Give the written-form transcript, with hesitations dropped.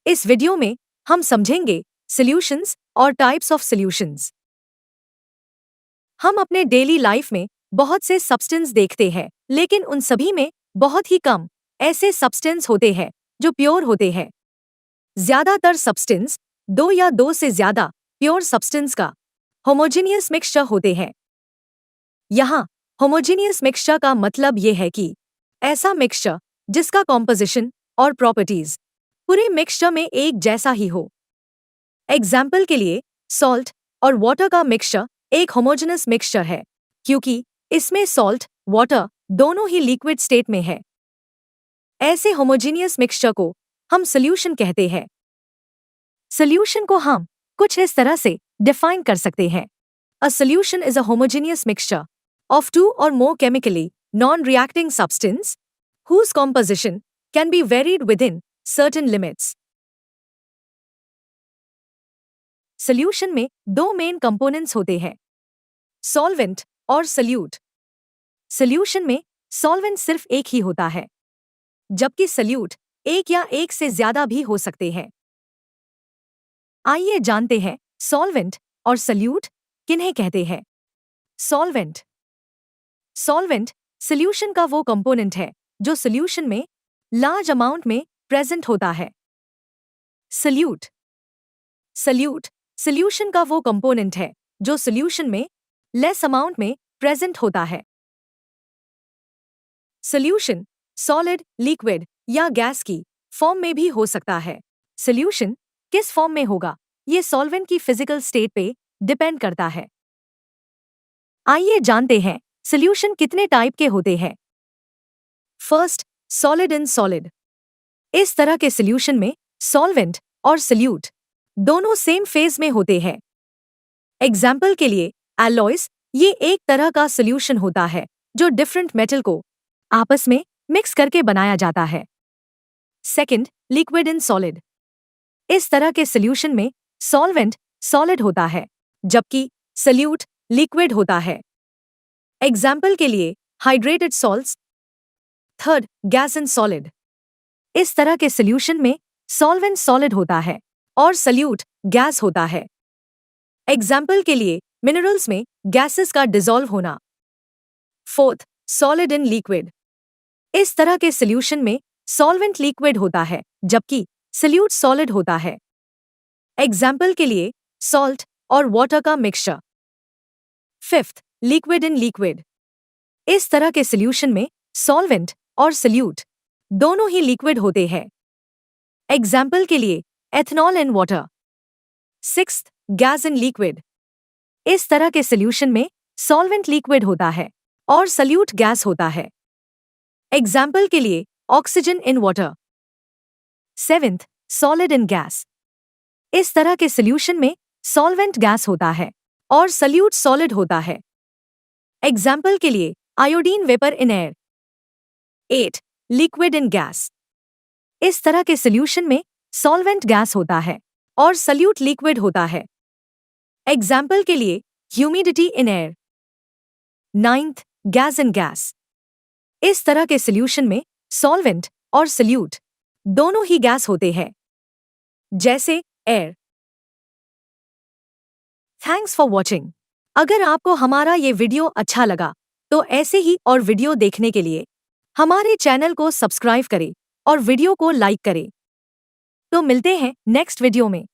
इस वीडियो में हम समझेंगे सॉल्यूशंस और टाइप्स ऑफ सॉल्यूशंस। हम अपने डेली लाइफ में बहुत से सब्सटेंस देखते हैं, लेकिन उन सभी में बहुत ही कम ऐसे सब्सटेंस होते हैं जो प्योर होते हैं। ज्यादातर सब्सटेंस दो या दो से ज्यादा प्योर सब्सटेंस का होमोजेनियस मिक्सचर होते हैं। यहाँ होमोजेनियस मिक्सचर का मतलब ये है कि ऐसा मिक्सचर जिसका कॉम्पोजिशन और प्रॉपर्टीज पूरे मिक्सचर में एक जैसा ही हो। एग्जाम्पल के लिए सॉल्ट और वाटर का मिक्सचर एक होमोजेनस मिक्सचर है, क्योंकि इसमें सॉल्ट वाटर दोनों ही लिक्विड स्टेट में है। ऐसे होमोजेनियस मिक्सचर को हम सॉल्यूशन कहते हैं। सॉल्यूशन को हम कुछ इस तरह से डिफाइन कर सकते हैं। A solution is a homogeneous mixture of two or more chemically non-reacting substance whose composition can be varied within certain limits. Solution में दो मेन कंपोनेंट्स होते हैं, सॉल्वेंट और सल्यूट। सॉल्यूशन में सॉल्वेंट सिर्फ एक ही होता है, जबकि सल्यूट एक या एक से ज्यादा भी हो सकते हैं। आइए जानते हैं सॉल्वेंट और सल्यूट किन्हें कहते हैं। सॉल्वेंट सॉल्वेंट सॉल्यूशन का वो कंपोनेंट है जो सॉल्यूशन में लार्ज अमाउंट में प्रेजेंट होता है। सल्यूट सल्यूट सॉल्यूशन का वो कंपोनेंट है जो सॉल्यूशन में लेस अमाउंट में प्रेजेंट होता है। सॉल्यूशन सॉलिड, लिक्विड या गैस की फॉर्म में भी हो सकता है। सॉल्यूशन किस फॉर्म में होगा ये सॉल्वेंट की फिजिकल स्टेट पे डिपेंड करता है। आइए जानते हैं सॉल्यूशन कितने टाइप के होते हैं। First, solid in solid. इस तरह के सॉल्यूशन में सॉल्वेंट और सल्यूट दोनों सेम फेज में होते हैं। एग्जाम्पल के लिए एलॉयज, ये एक तरह का सॉल्यूशन होता है जो डिफरेंट मेटल को आपस में मिक्स करके बनाया जाता है। Second, liquid in solid. इस तरह के सॉल्यूशन में सॉल्वेंट सॉलिड होता है, जबकि सल्यूट लिक्विड होता है। एग्जाम्पल के लिए hydrated salts. Third, gas in solid. इस तरह के सॉल्यूशन में सॉल्वेंट सॉलिड होता है और सल्यूट गैस होता है। एग्जाम्पल के लिए मिनरल्स में गैसेस का डिसॉल्व होना। Fourth, solid in liquid. इस तरह के सॉल्यूशन में सॉल्वेंट लिक्विड होता है, जबकि सल्यूट सॉलिड होता है। एग्जाम्पल के लिए सॉल्ट और वाटर का mixture. Fifth, liquid in liquid. इस तरह के सॉल्यूशन में सॉल्वेंट और सल्यूट दोनों ही लिक्विड होते हैं। एग्जाम्पल के लिए ethanol in water. Sixth, gas in liquid. इस तरह के सॉल्यूशन में सॉल्वेंट लिक्विड होता है और सल्यूट गैस होता है। एग्जाम्पल के लिए oxygen in water. Seventh, solid in gas. इस तरह के सॉल्यूशन में सॉल्वेंट गैस होता है और सल्यूट सॉलिड होता है। एग्जाम्पल के लिए iodine vapour in air. 8, liquid in gas. इस तरह के सॉल्यूशन में सॉल्वेंट गैस होता है और सल्यूट लिक्विड होता है। एग्जाम्पल के लिए humidity in air. 9th, gas in gas. इस तरह के सॉल्यूशन में सॉल्वेंट और सल्यूट दोनों ही गैस होते हैं, जैसे एयर। Thanks for watching. अगर आपको हमारा ये वीडियो अच्छा लगा तो ऐसे ही और वीडियो देखने के लिए हमारे चैनल को सब्सक्राइब करें और वीडियो को लाइक करें। तो मिलते हैं नेक्स्ट वीडियो में।